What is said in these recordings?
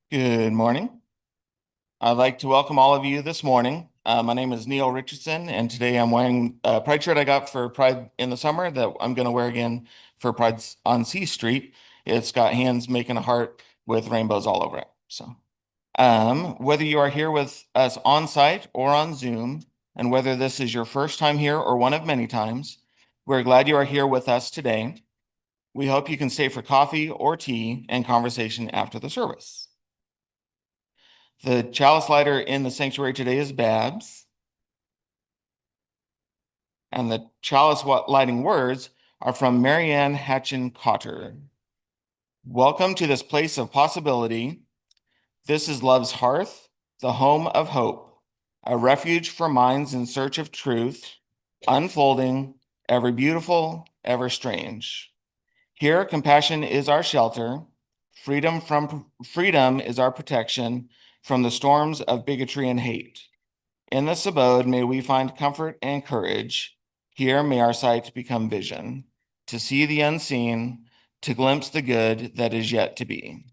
Good morning. I'd like to welcome all of you this morning. My name is Neil Richardson, and today I'm wearing a Pride shirt I got for Pride in the summer that I'm going to wear again for Pride on C Street. It's got hands making a heart with rainbows all over it. Whether you are here with us on site or on Zoom, and whether this is your first time here or one of many times, we're glad you are here with us today. We hope you can stay for coffee or tea and conversation after the service. The chalice lighter in the sanctuary today is Babs. And the chalice lighting words are from Marianne Hatchin Cotter. Welcome to this place of possibility. This is love's hearth, the home of hope, a refuge for minds in search of truth, unfolding, ever beautiful, ever strange. Here, compassion is our shelter. Freedom is our protection from the storms of bigotry and hate. In this abode, may we find comfort and courage. Here, may our sight become vision, to see the unseen, to glimpse the good that is yet to be.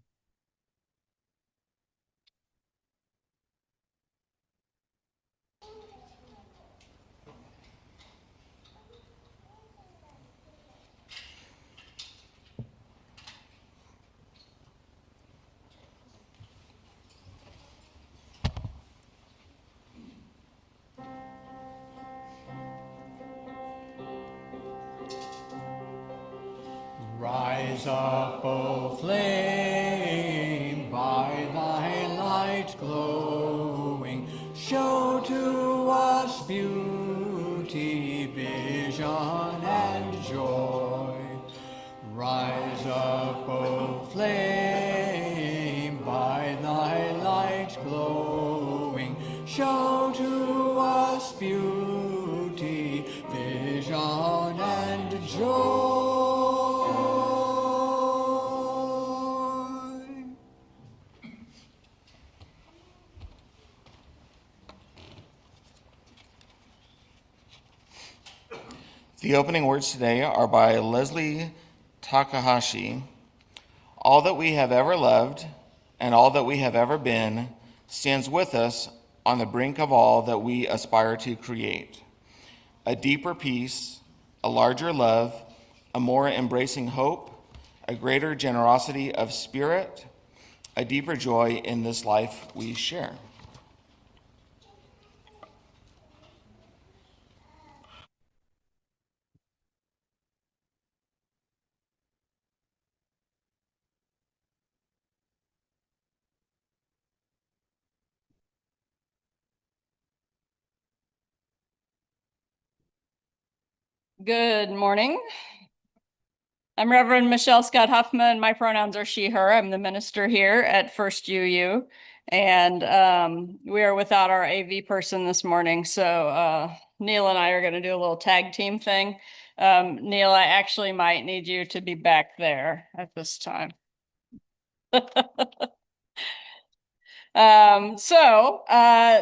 Rise up, O flame, by thy light glowing, show to us beauty, vision, and joy. Rise up, O flame, by thy light glowing, show to us beauty, vision, and joy. The opening words today are by Leslie Takahashi. All that we have ever loved and all that we have ever been stands with us on the brink of all that we aspire to create. A deeper peace, a larger love, a more embracing hope, a greater generosity of spirit, a deeper joy in this life we share. Good morning. I'm Reverend Michelle Scott Huffman. My pronouns are she, her. I'm the minister here at First UU. And we are without our AV person this morning. So Neil and I are going to do a little tag team thing. Neil, I actually might need you to be back there at this time.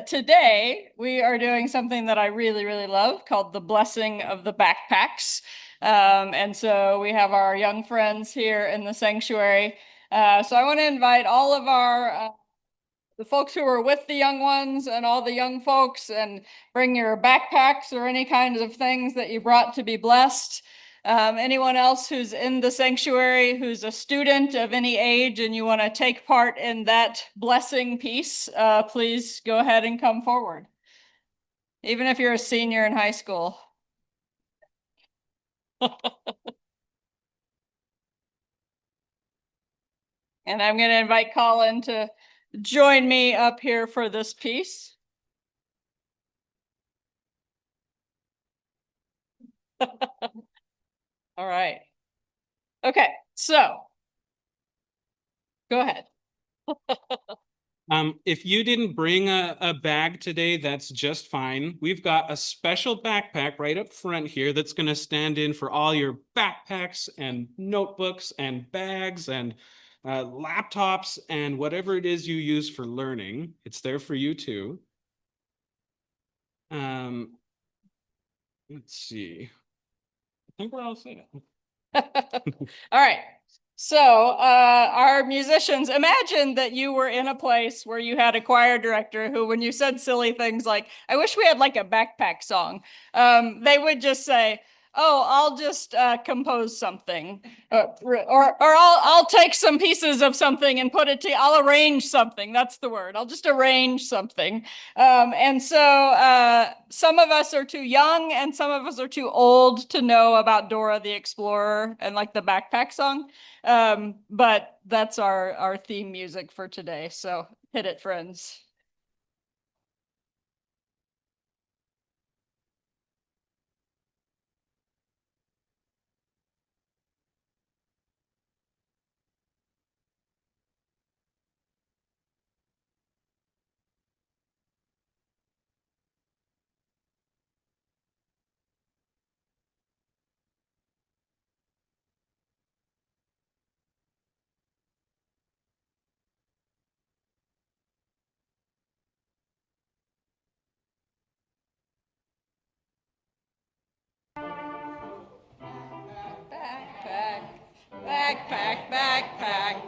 Today we are doing something that I really, really love called the blessing of the backpacks. And so we have our young friends here in the sanctuary. So I want to invite all of our the folks who are with the young ones and all the young folks, and bring your backpacks or any kinds of things that you brought to be blessed. Anyone else who's in the sanctuary, who's a student of any age and you want to take part in that blessing piece, please go ahead and come forward. Even if you're a senior in high school. And I'm going to invite Colin to join me up here for this piece. All right. Okay, so go ahead. If you didn't bring a bag today, that's just fine. We've got a special backpack right up front here that's going to stand in for all your backpacks and notebooks and bags and laptops and whatever it is you use for learning. It's there for you too. Let's see. I think we're all set. All right. So, our musicians, imagine that you were in a place where you had a choir director who, when you said silly things like, I wish we had like a backpack song, they would just say, oh, I'll just compose something, or I'll take some pieces of something and put it to, I'll arrange something. That's the word. I'll just arrange something. And so some of us are too young and some of us are too old to know about Dora the Explorer and like the backpack song. But that's our theme music for today. So hit it, friends. Backpack, backpack, backpack.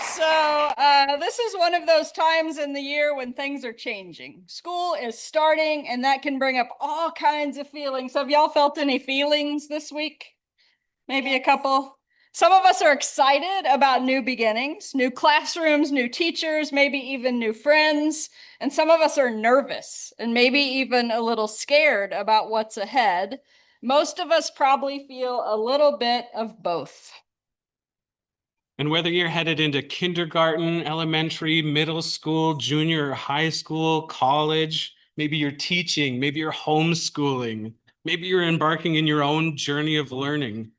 So this is one of those times in the year when things are changing. School is starting, and that can bring up all kinds of feelings. Have y'all felt any feelings this week? Maybe a couple. Some of us are excited about new beginnings, new classrooms, new teachers, maybe even new friends. And some of us are nervous and maybe even a little scared about what's ahead. Most of us probably feel a little bit of both. And whether you're headed into kindergarten, elementary, middle school, junior or high school, college, maybe you're teaching, maybe you're homeschooling, maybe you're embarking in your own journey of learning,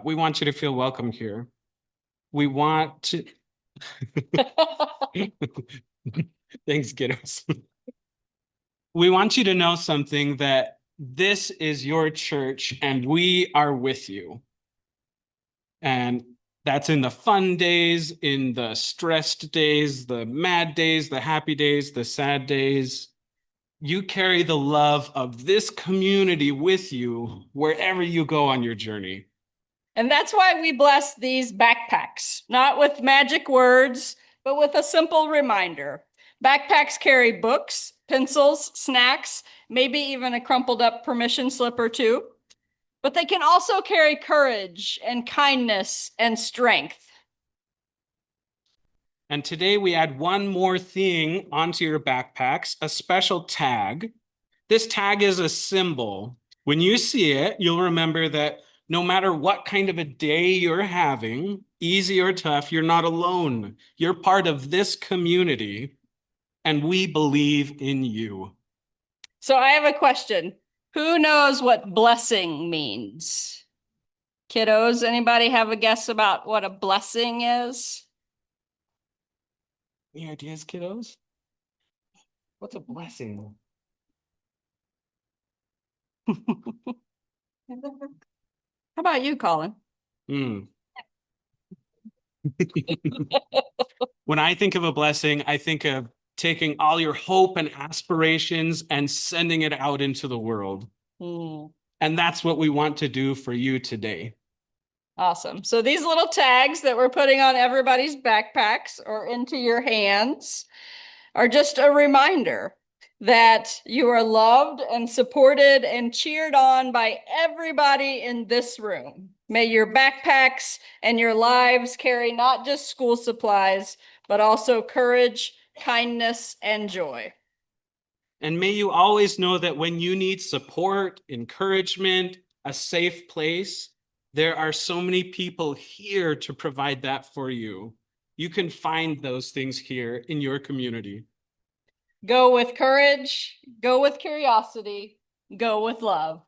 we want you to feel welcome here. We want to... Thanks, kiddos. We want you to know something, that this is your church and we are with you. And that's in the fun days, in the stressed days, the mad days, the happy days, the sad days. You carry the love of this community with you wherever you go on your journey. And that's why we bless these backpacks, not with magic words, but with a simple reminder. Backpacks carry books, pencils, snacks, maybe even a crumpled up permission slip or two. But they can also carry courage and kindness and strength. And today we add one more thing onto your backpacks, a special tag. This tag is a symbol. When you see it, you'll remember that no matter what kind of a day you're having, easy or tough, you're not alone. You're part of this community, and we believe in you. So I have a question. Who knows what blessing means? Kiddos, anybody have a guess about what a blessing is? Any ideas, kiddos? What's a blessing? How about you, Colin? When I think of a blessing, I think of taking all your hope and aspirations and sending it out into the world. And that's what we want to do for you today. Awesome. So these little tags that we're putting on everybody's backpacks or into your hands are just a reminder that you are loved and supported and cheered on by everybody in this room. May your backpacks and your lives carry not just school supplies, but also courage, kindness, and joy. And may you always know that when you need support, encouragement, a safe place, there are so many people here to provide that for you. You can find those things here in your community. Go with courage, go with curiosity, go with love.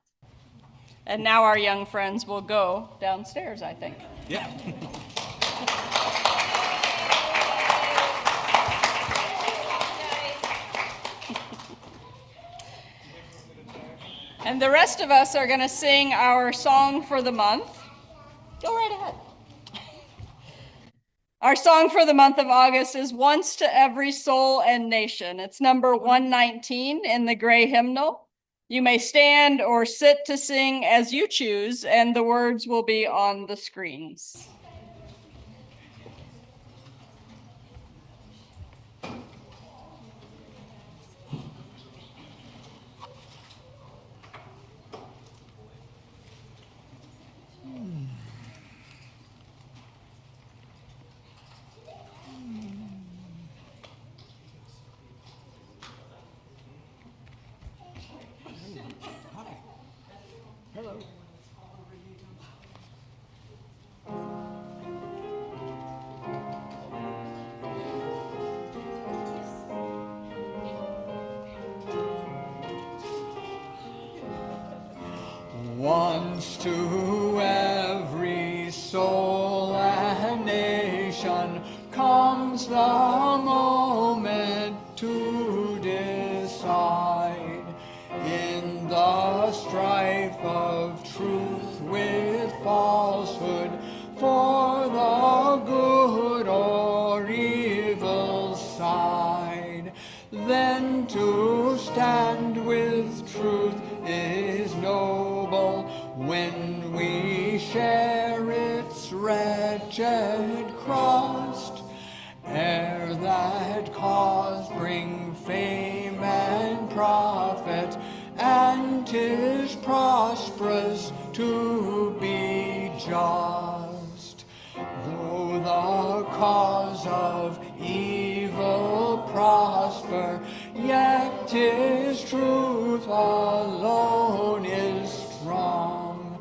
And now our young friends will go downstairs, I think. Yeah. And the rest of us are going to sing our song for the month. Go right ahead. Our song for the month of August is Once to Every Soul and Nation. It's number 119 in the gray hymnal. You may stand or sit to sing as you choose, and the words will be on the screens. Once to every soul and nation comes the moment to decide. In the strife of truth with falsehood, for the good or evil side, then to stand with truth is noble when we share its wretched crust. Ere that cause bring fame and profit, and 'tis prosperous to be just. Though the cause of evil prosper, yet 'tis truth alone is strong.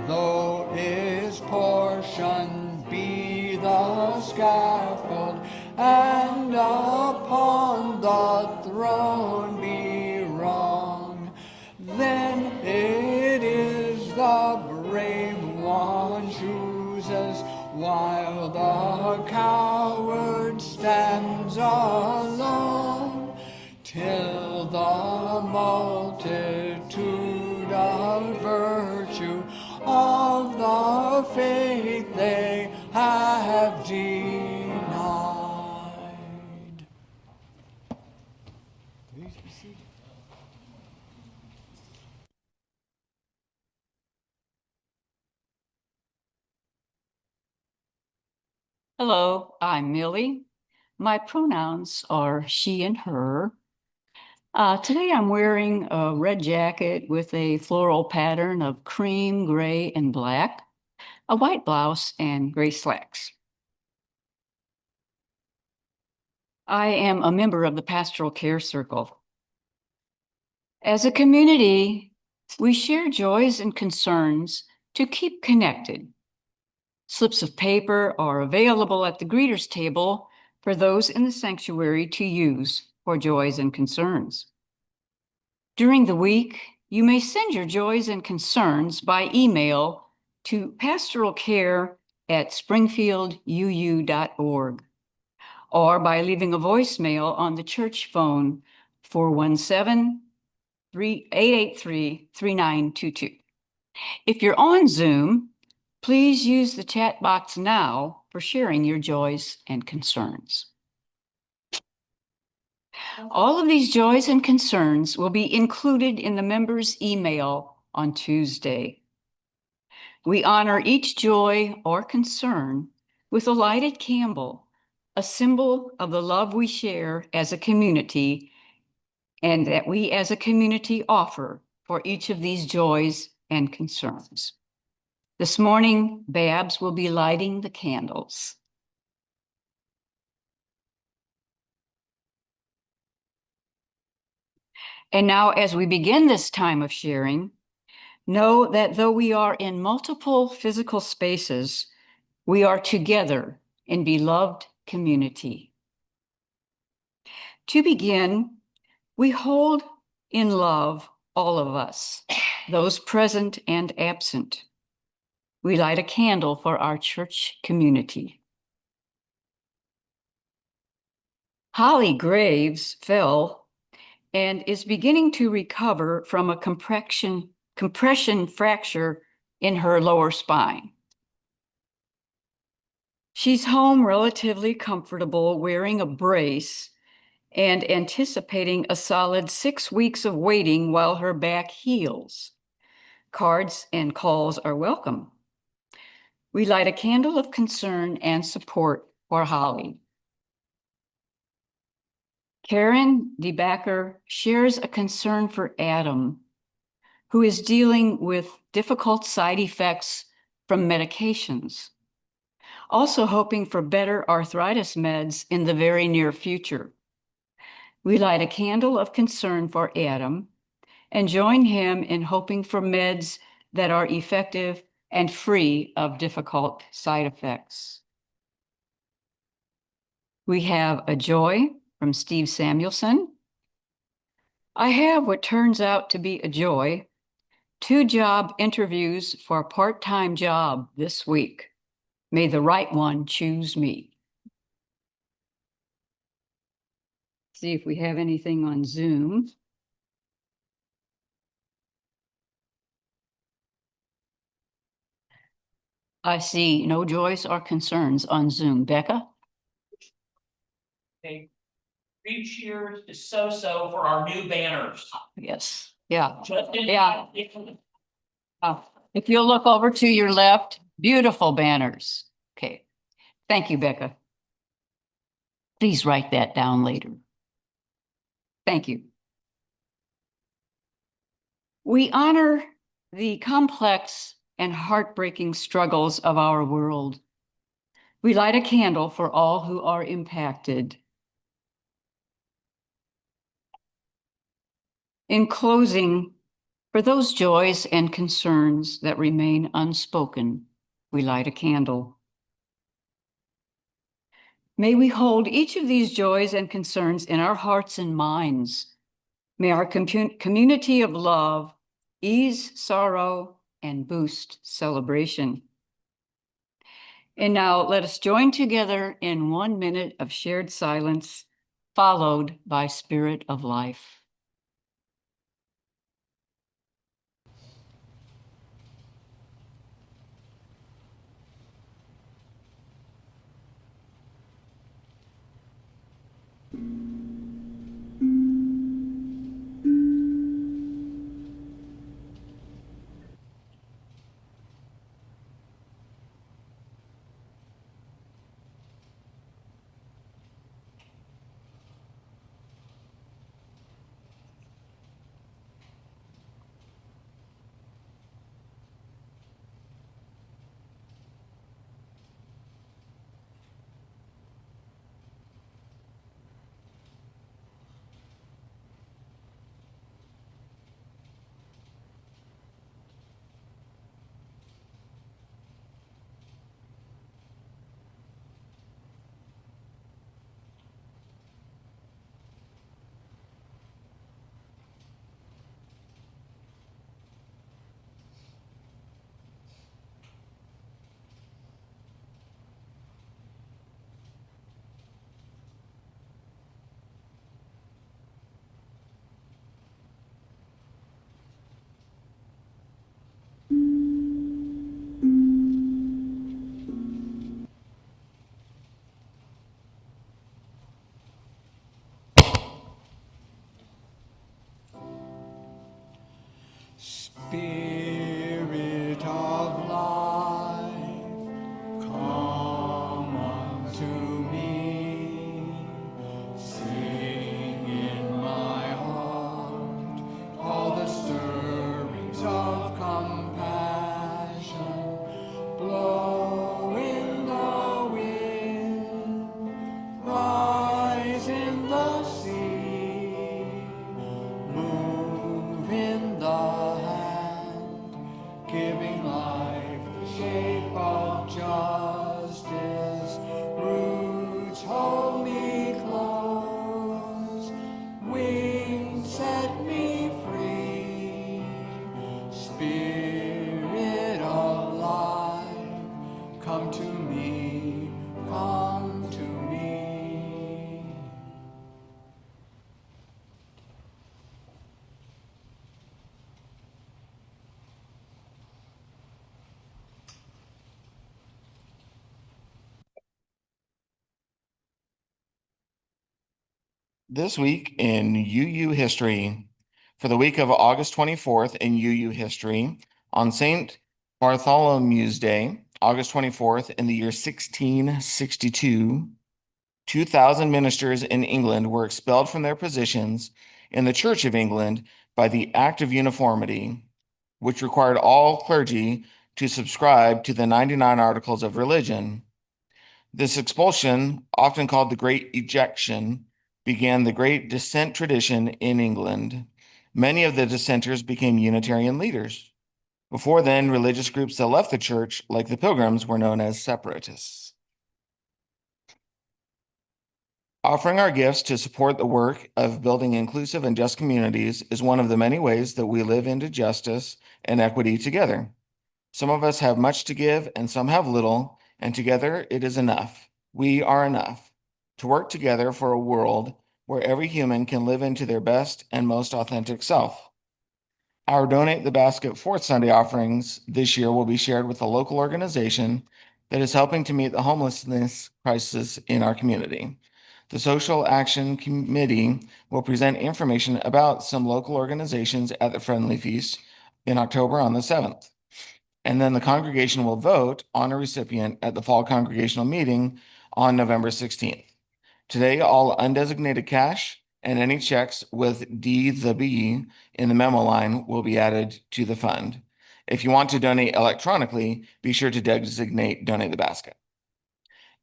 Though its portion be the scaffold, and upon the throne be wrong, then it is the brave one chooses, while the coward stands alone, till the multitude of virtue of the faith they have denied. Please be seated. Hello, I'm Millie. My pronouns are she and her. Today I'm wearing a red jacket with a floral pattern of cream, gray, and black, a white blouse, and gray slacks. I am a member of the Pastoral Care Circle. As a community, we share joys and concerns to keep connected. Slips of paper are available at the greeters table for those in the sanctuary to use for joys and concerns. During the week, you may send your joys and concerns by email to pastoralcare@springfielduu.org or by leaving a voicemail on the church phone 417-883-3922. If you're on Zoom, please use the chat box now for sharing your joys and concerns. All of these joys and concerns will be included in the members' email on Tuesday. We honor each joy or concern with a lighted candle, a symbol of the love we share as a community and that we as a community offer for each of these joys and concerns. This morning, Babs will be lighting the candles. And now, as we begin this time of sharing, know that though we are in multiple physical spaces, we are together in beloved community. To begin, we hold in love all of us, those present and absent. We light a candle for our church community. Holly Graves fell and is beginning to recover from a compression fracture in her lower spine. She's home relatively comfortable, wearing a brace and anticipating a solid 6 weeks of waiting while her back heals. Cards and calls are welcome. We light a candle of concern and support for Holly. Karen DeBacker shares a concern for Adam, who is dealing with difficult side effects from medications, also hoping for better arthritis meds in the very near future. We light a candle of concern for Adam and join him in hoping for meds that are effective and free of difficult side effects. We have a joy from Steve Samuelson. I have what turns out to be a joy: 2 job interviews for a part-time job this week. May the right one choose me. See if we have anything on Zoom. I see no joys or concerns on Zoom. Becca? Okay. 3 cheers is so-so for our new banners. Yes. Yeah. Just in- Yeah. If you'll look over to your left, beautiful banners. Okay. Thank you, Becca. Please write that down later. Thank you. We honor the complex and heartbreaking struggles of our world. We light a candle for all who are impacted. In closing, for those joys and concerns that remain unspoken, we light a candle. May we hold each of these joys and concerns in our hearts and minds. May our community of love ease sorrow and boost celebration. And now let us join together in 1 minute of shared silence, followed by Spirit of Life. This week in UU history, for the week of August 24th in UU history, on St. Bartholomew's Day, August 24th in the year 1662, 2,000 ministers in England were expelled from their positions in the Church of England by the Act of Uniformity, which required all clergy to subscribe to the 99 Articles of Religion. This expulsion, often called the Great Ejection, began the Great Dissent tradition in England. Many of the dissenters became Unitarian leaders. Before then, religious groups that left the church, like the Pilgrims, were known as separatists. Offering our gifts to support the work of building inclusive and just communities is one of the many ways that we live into justice and equity together. Some of us have much to give and some have little, and together it is enough. We are enough to work together for a world where every human can live into their best and most authentic self. Our Donate the Basket Fourth Sunday offerings this year will be shared with a local organization that is helping to meet the homelessness crisis in our community. The Social Action Committee will present information about some local organizations at the Friendly Feast in October on the 7th. And then the congregation will vote on a recipient at the fall congregational meeting on November 16th. Today, all undesignated cash and any checks with D the B in the memo line will be added to the fund. If you want to donate electronically, be sure to designate Donate the Basket.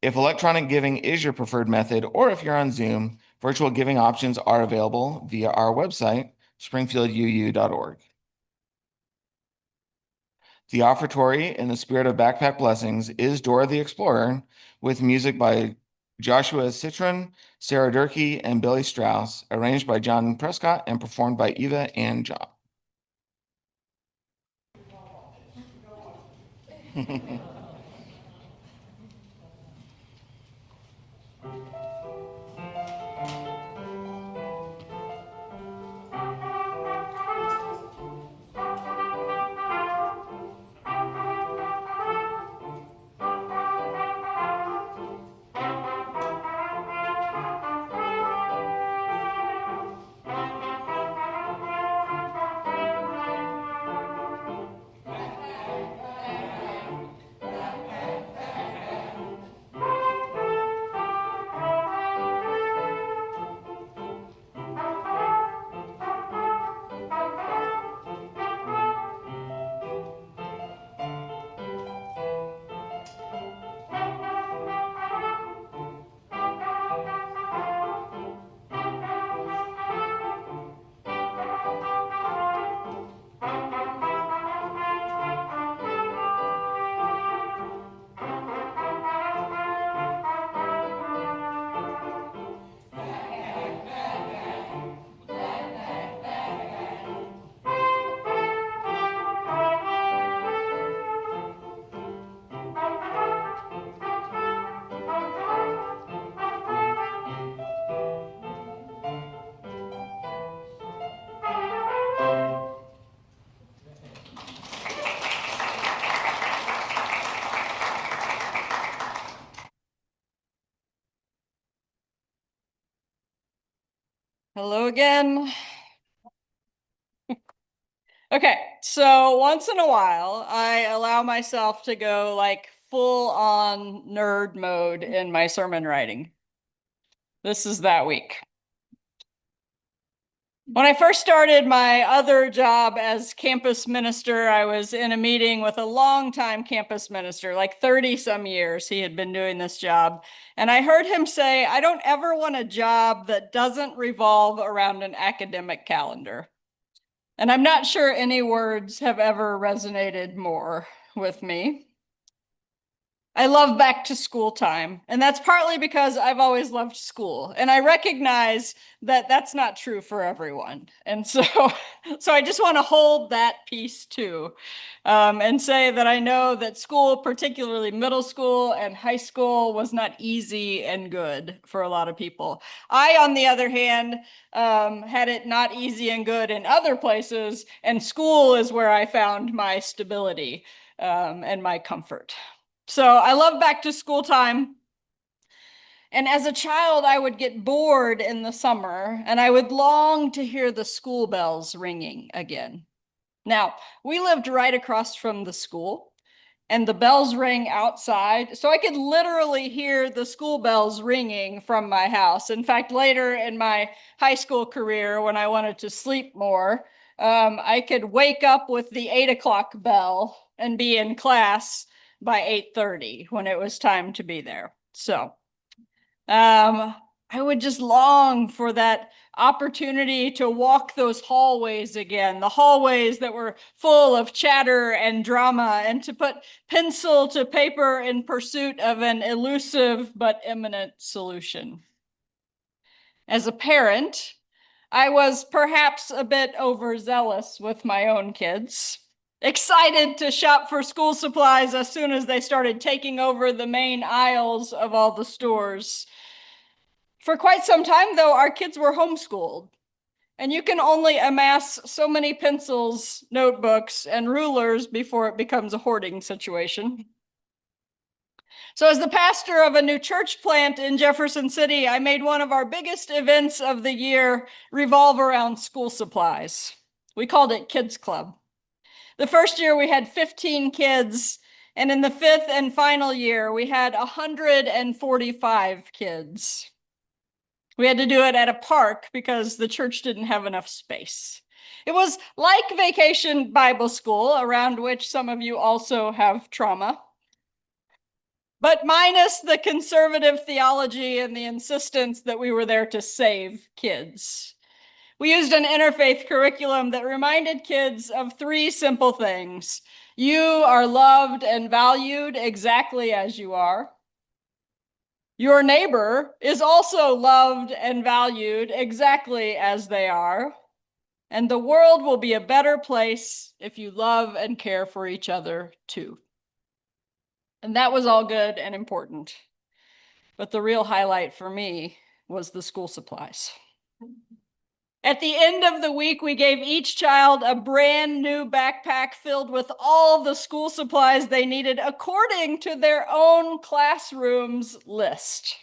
If electronic giving is your preferred method, or if you're on Zoom, virtual giving options are available via our website, springfielduu.org. The offertory in the spirit of backpack blessings is Dora the Explorer, with music by Joshua Citron, Sarah Durkee, and Billy Strauss, arranged by John Prescott and performed by Eva and John. Hello again. Okay, so once in a while, I allow myself to go like full on nerd mode in my sermon writing. This is that week. When I first started my other job as campus minister, I was in a meeting with a longtime campus minister, like 30 some years he had been doing this job. And I heard him say, I don't ever want a job that doesn't revolve around an academic calendar. And I'm not sure any words have ever resonated more with me. I love back to school time, and that's partly because I've always loved school, and I recognize that that's not true for everyone. And so I just want to hold that piece too, and say that I know that school, particularly middle school and high school, was not easy and good for a lot of people. I, on the other hand, had it not easy and good in other places, and school is where I found my stability and my comfort. So I love back to school time. And as a child, I would get bored in the summer and I would long to hear the school bells ringing again. Now, we lived right across from the school and the bells rang outside. So I could literally hear the school bells ringing from my house. In fact, later in my high school career, when I wanted to sleep more, I could wake up with the 8 o'clock bell and be in class by 8:30 when it was time to be there. So I would just long for that opportunity to walk those hallways again, the hallways that were full of chatter and drama, and to put pencil to paper in pursuit of an elusive but imminent solution. As a parent, I was perhaps a bit overzealous with my own kids, excited to shop for school supplies as soon as they started taking over the main aisles of all the stores. For quite some time, though, our kids were homeschooled, and you can only amass so many pencils, notebooks, and rulers before it becomes a hoarding situation. So as the pastor of a new church plant in Jefferson City, I made one of our biggest events of the year revolve around school supplies. We called it Kids Club. The first year we had 15 kids, and in the fifth and final year, we had 145 kids. We had to do it at a park because the church didn't have enough space. It was like Vacation Bible School, around which some of you also have trauma, but minus the conservative theology and the insistence that we were there to save kids. We used an interfaith curriculum that reminded kids of three simple things. You are loved and valued exactly as you are. Your neighbor is also loved and valued exactly as they are. And the world will be a better place if you love and care for each other too. And that was all good and important. But the real highlight for me was the school supplies. At the end of the week, we gave each child a brand new backpack filled with all the school supplies they needed according to their own classroom's list.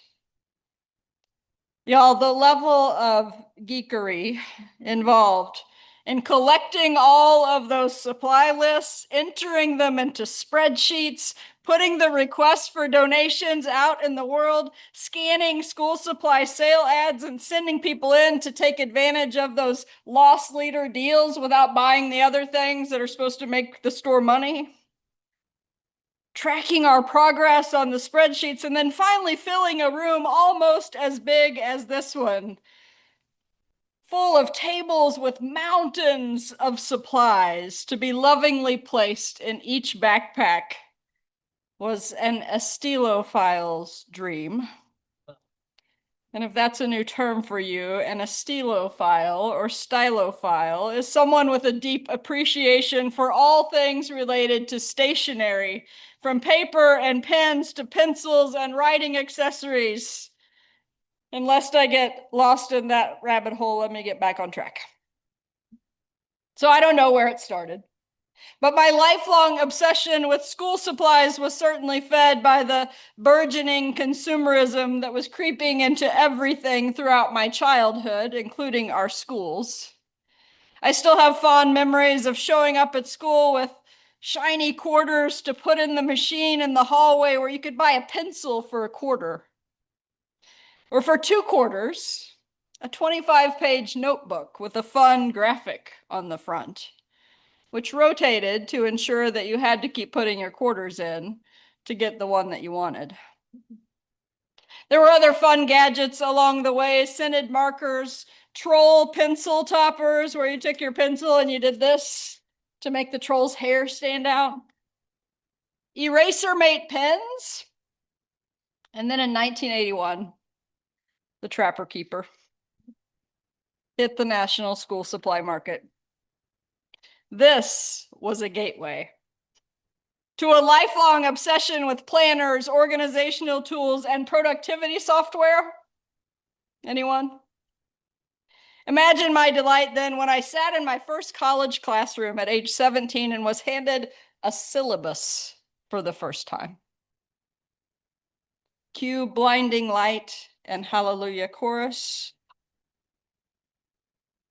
Y'all, the level of geekery involved in collecting all of those supply lists, entering them into spreadsheets, putting the requests for donations out in the world, scanning school supply sale ads and sending people in to take advantage of those loss leader deals without buying the other things that are supposed to make the store money. Tracking our progress on the spreadsheets, and then finally filling a room almost as big as this one, full of tables with mountains of supplies to be lovingly placed in each backpack, was an esthelophile's dream. And if that's a new term for you, an estelophile or stylophile is someone with a deep appreciation for all things related to stationery, from paper and pens to pencils and writing accessories. And lest I get lost in that rabbit hole, let me get back on track. So I don't know where it started, but my lifelong obsession with school supplies was certainly fed by the burgeoning consumerism that was creeping into everything throughout my childhood, including our schools. I still have fond memories of showing up at school with shiny quarters to put in the machine in the hallway where you could buy a pencil for a quarter. Or for 2 quarters, a 25-page notebook with a fun graphic on the front, which rotated to ensure that you had to keep putting your quarters in to get the one that you wanted. There were other fun gadgets along the way, scented markers, troll pencil toppers, where you took your pencil and you did this to make the troll's hair stand out, eraser mate pens, and then in 1981, the Trapper Keeper hit the national school supply market. This was a gateway to a lifelong obsession with planners, organizational tools, and productivity software. Anyone? Imagine my delight then when I sat in my first college classroom at age 17 and was handed a syllabus for the first time. Cue blinding light and hallelujah chorus.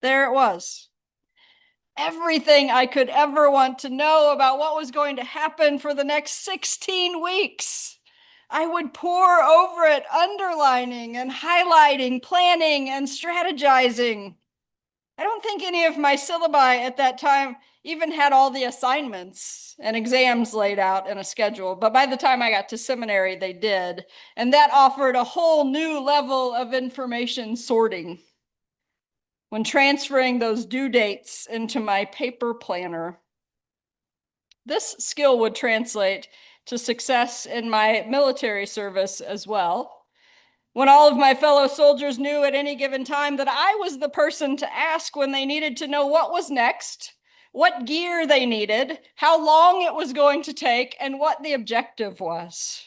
There it was. Everything I could ever want to know about what was going to happen for the next 16 weeks. I would pore over it, underlining and highlighting, planning and strategizing. I don't think any of my syllabi at that time even had all the assignments and exams laid out in a schedule, but by the time I got to seminary, they did. And that offered a whole new level of information sorting. When transferring those due dates into my paper planner, this skill would translate to success in my military service as well. When all of my fellow soldiers knew at any given time that I was the person to ask when they needed to know what was next, what gear they needed, how long it was going to take, and what the objective was.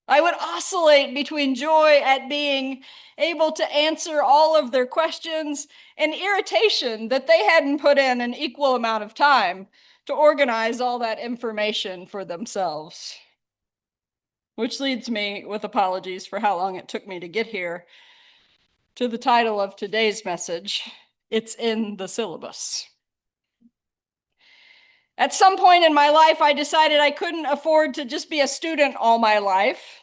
I would oscillate between joy at being able to answer all of their questions and irritation that they hadn't put in an equal amount of time to organize all that information for themselves. Which leads me, with apologies for how long it took me to get here, to the title of today's message. It's in the syllabus. At some point in my life, I decided I couldn't afford to just be a student all my life.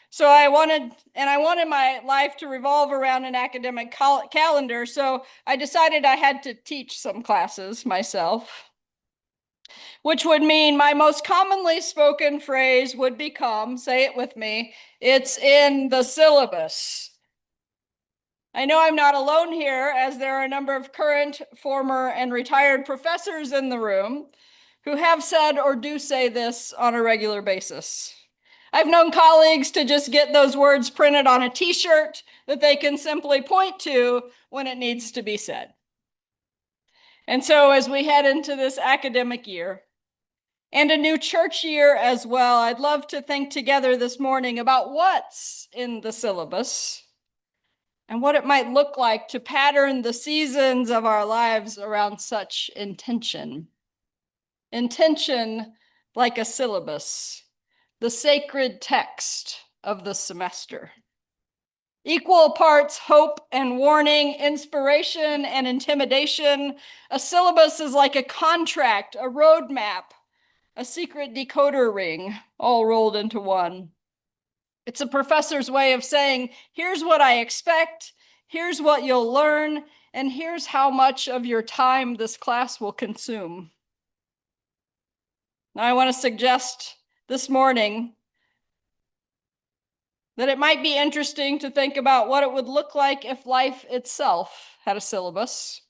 So I wanted my life to revolve around an academic calendar. So I decided I had to teach some classes myself, which would mean my most commonly spoken phrase would become, say it with me, it's in the syllabus. I know I'm not alone here, as there are a number of current, former, and retired professors in the room who have said or do say this on a regular basis. I've known colleagues to just get those words printed on a t-shirt that they can simply point to when it needs to be said. And so as we head into this academic year, and a new church year as well, I'd love to think together this morning about what's in the syllabus and what it might look like to pattern the seasons of our lives around such intention. Intention like a syllabus, the sacred text of the semester. Equal parts hope and warning, inspiration and intimidation. A syllabus is like a contract, a roadmap, a secret decoder ring, all rolled into one. It's a professor's way of saying, here's what I expect, here's what you'll learn, and here's how much of your time this class will consume. Now, I want to suggest this morning that it might be interesting to think about what it would look like if life itself had a syllabus.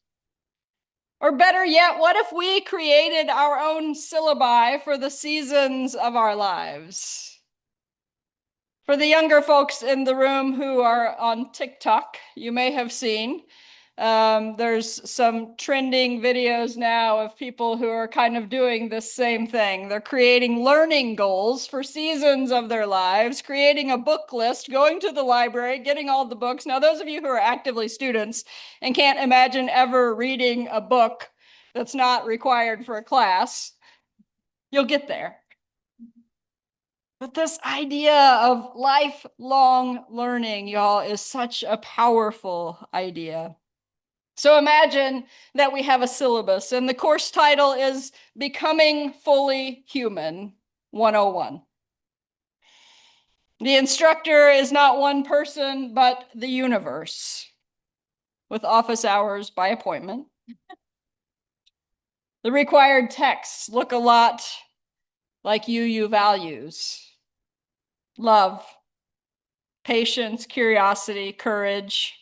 Or better yet, what if we created our own syllabi for the seasons of our lives? For the younger folks in the room who are on TikTok, you may have seen there's some trending videos now of people who are kind of doing this same thing. They're creating learning goals for seasons of their lives, creating a book list, going to the library, getting all the books. Now, those of you who are actively students and can't imagine ever reading a book that's not required for a class, you'll get there. But this idea of lifelong learning, y'all, is such a powerful idea. So imagine that we have a syllabus and the course title is Becoming Fully Human 101. The instructor is not one person, but the universe, with office hours by appointment. The required texts look a lot like UU values. Love, patience, curiosity, courage,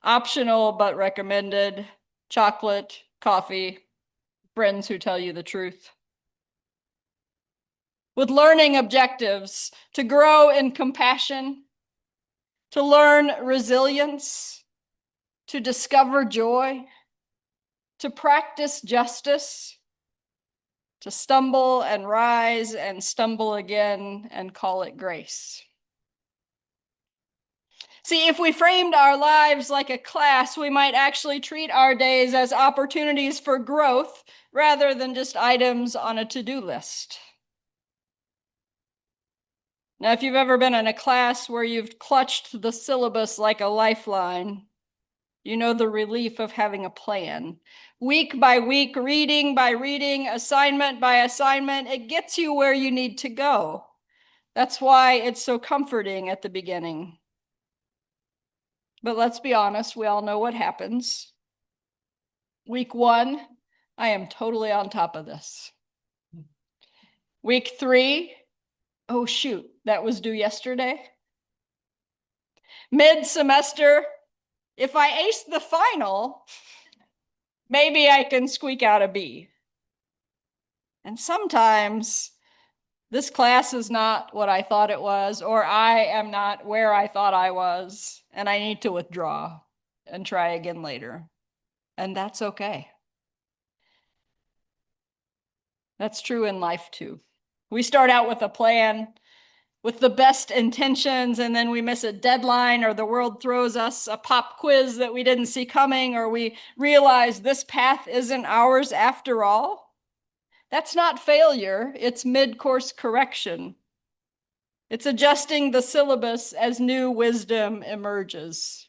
optional but recommended, chocolate, coffee, friends who tell you the truth. With learning objectives to grow in compassion, to learn resilience, to discover joy, to practice justice, to stumble and rise and stumble again and call it grace. See, if we framed our lives like a class, we might actually treat our days as opportunities for growth rather than just items on a to-do list. Now, if you've ever been in a class where you've clutched the syllabus like a lifeline, you know the relief of having a plan. Week by week, reading by reading, assignment by assignment, it gets you where you need to go. That's why it's so comforting at the beginning. But let's be honest, we all know what happens. Week 1, I am totally on top of this. Week 3, oh shoot, that was due yesterday. Mid-semester, if I ace the final, maybe I can squeak out a B. And sometimes this class is not what I thought it was, or I am not where I thought I was, and I need to withdraw and try again later. And that's okay. That's true in life too. We start out with a plan, with the best intentions, and then we miss a deadline, or the world throws us a pop quiz that we didn't see coming, or we realize this path isn't ours after all. That's not failure, it's mid-course correction. It's adjusting the syllabus as new wisdom emerges.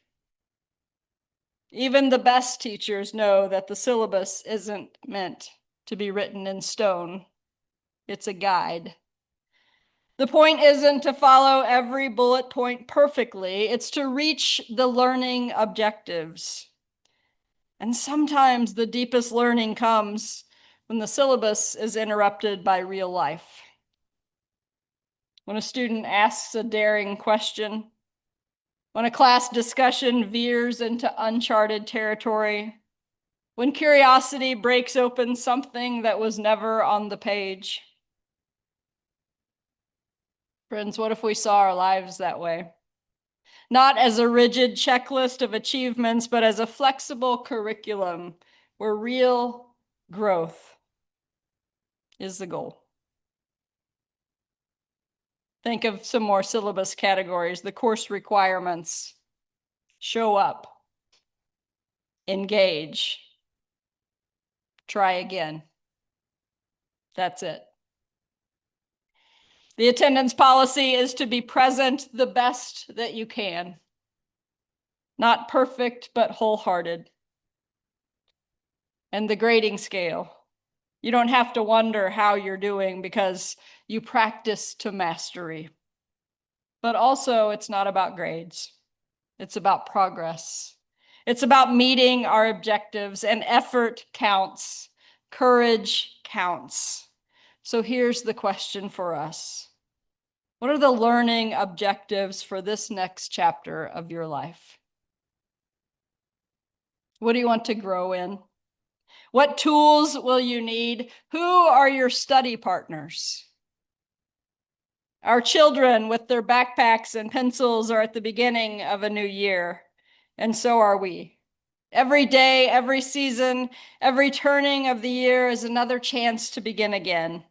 Even the best teachers know that the syllabus isn't meant to be written in stone. It's a guide. The point isn't to follow every bullet point perfectly, it's to reach the learning objectives. And sometimes the deepest learning comes when the syllabus is interrupted by real life. When a student asks a daring question, when a class discussion veers into uncharted territory, when curiosity breaks open something that was never on the page. Friends, what if we saw our lives that way? Not as a rigid checklist of achievements, but as a flexible curriculum where real growth is the goal. Think of some more syllabus categories. The course requirements: show up, engage, try again. That's it. The attendance policy is to be present the best that you can. Not perfect, but wholehearted. And the grading scale. You don't have to wonder how you're doing because you practice to mastery. But also, it's not about grades. It's about progress. It's about meeting our objectives, and effort counts. Courage counts. So here's the question for us. What are the learning objectives for this next chapter of your life? What do you want to grow in? What tools will you need? Who are your study partners? Our children with their backpacks and pencils are at the beginning of a new year, and so are we. Every day, every season, every turning of the year is another chance to begin again,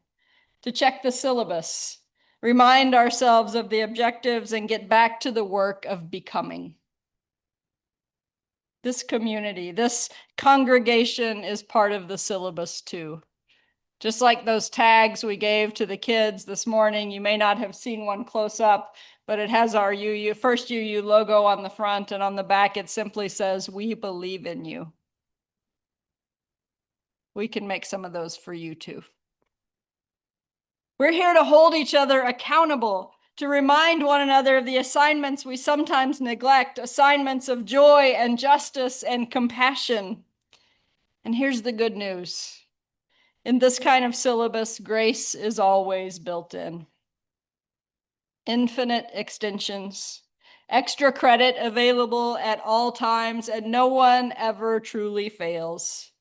to check the syllabus, remind ourselves of the objectives, and get back to the work of becoming. This community, this congregation is part of the syllabus too. Just like those tags we gave to the kids this morning, you may not have seen one close up, but it has our First UU logo on the front, and on the back it simply says, "We believe in you." We can make some of those for you too. We're here to hold each other accountable, to remind one another of the assignments we sometimes neglect, assignments of joy and justice and compassion. And here's the good news. In this kind of syllabus, grace is always built in. Infinite extensions, extra credit available at all times, and no one ever truly fails.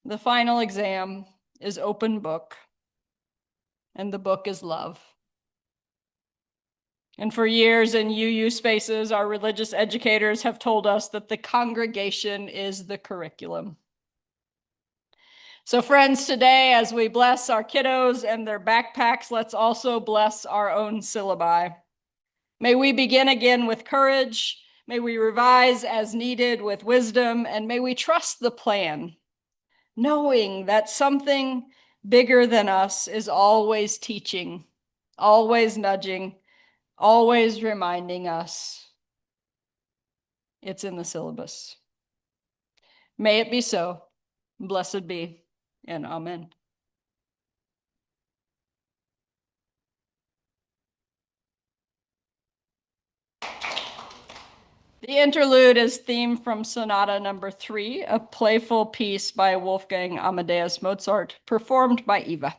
The final exam is open book, and the book is love. And for years in UU spaces, our religious educators have told us that the congregation is the curriculum. So friends, today, as we bless our kiddos and their backpacks, let's also bless our own syllabi. May we begin again with courage. May we revise as needed with wisdom, and may we trust the plan, knowing that something bigger than us is always teaching, always nudging, always reminding us. It's in the syllabus. May it be so. Blessed be, and amen. The interlude is themed from Sonata Number 3, a playful piece by Wolfgang Amadeus Mozart, performed by Eva.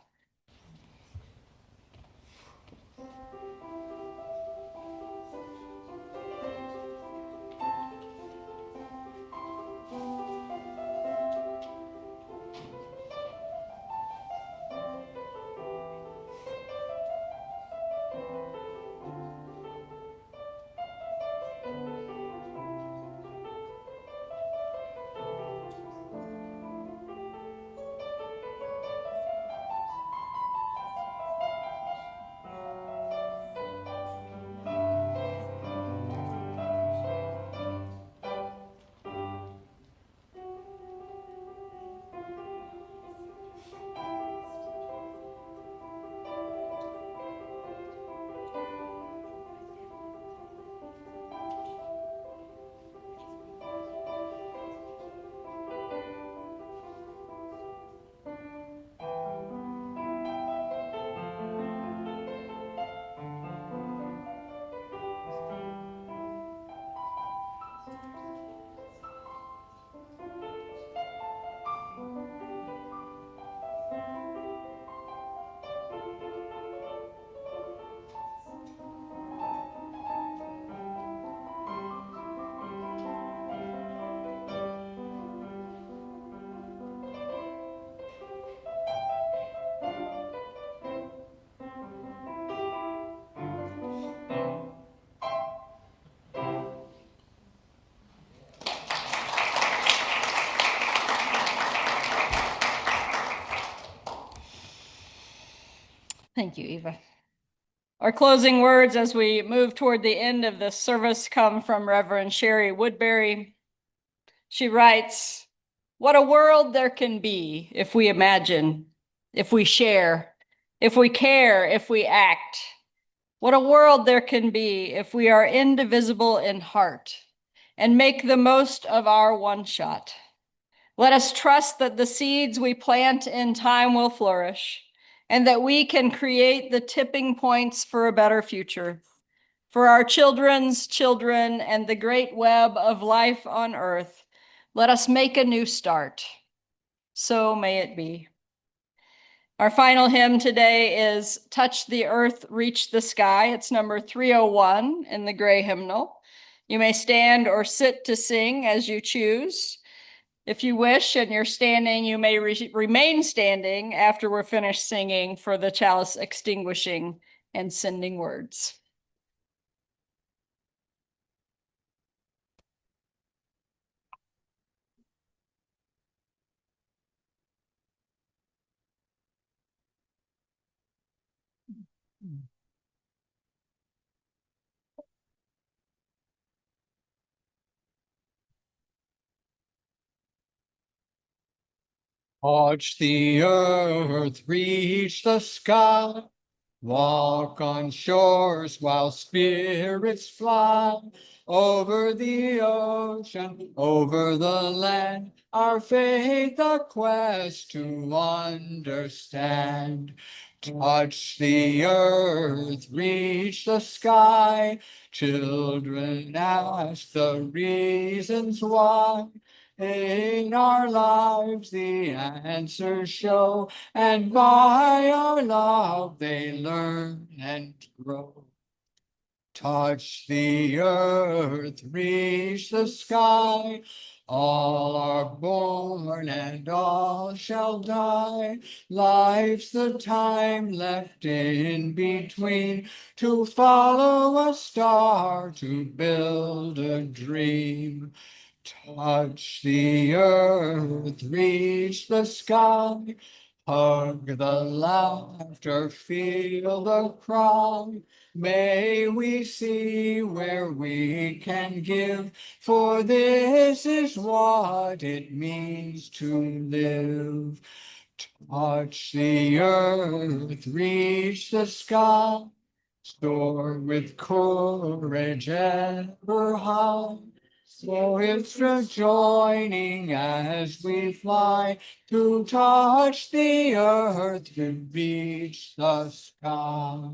Thank you, Eva. Our closing words as we move toward the end of this service come from Reverend Sherry Woodbury. She writes, "What a world there can be if we imagine, if we share, if we care, if we act. What a world there can be if we are indivisible in heart and make the most of our one shot. Let us trust that the seeds we plant in time will flourish, and that we can create the tipping points for a better future, for our children's children and the great web of life on earth. Let us make a new start. So may it be." Our final hymn today is "Touch the Earth, Reach the Sky." It's number 301 in the gray hymnal. You may stand or sit to sing as you choose. If you wish and you're standing, you may remain standing after we're finished singing for the chalice extinguishing and sending words. Touch the earth, reach the sky, walk on shores while spirits fly. Over the ocean, over the land, our faith a quest to understand. Touch the earth, reach the sky. Children ask the reasons why. In our lives the answers show, and by our love they learn and grow. Touch the earth, reach the sky. All are born and all shall die. Life's the time left in between to follow a star, to build a dream. Touch the earth, reach the sky. Hug the laughter, feel the cry. May we see where we can give, for this is what it means to live. Touch the earth, reach the sky, soar with courage ever high. So it's rejoining as we fly to touch the earth, to reach the sky.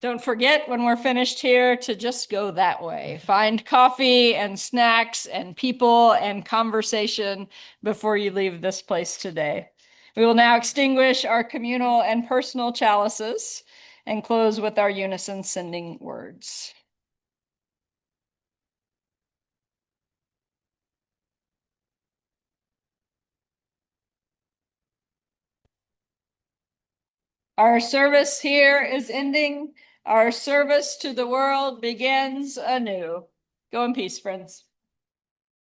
Don't forget when we're finished here to just go that way. Find coffee and snacks and people and conversation before you leave this place today. We will now extinguish our communal and personal chalices and close with our unison sending words. Our service here is ending. Our service to the world begins anew. Go in peace, friends.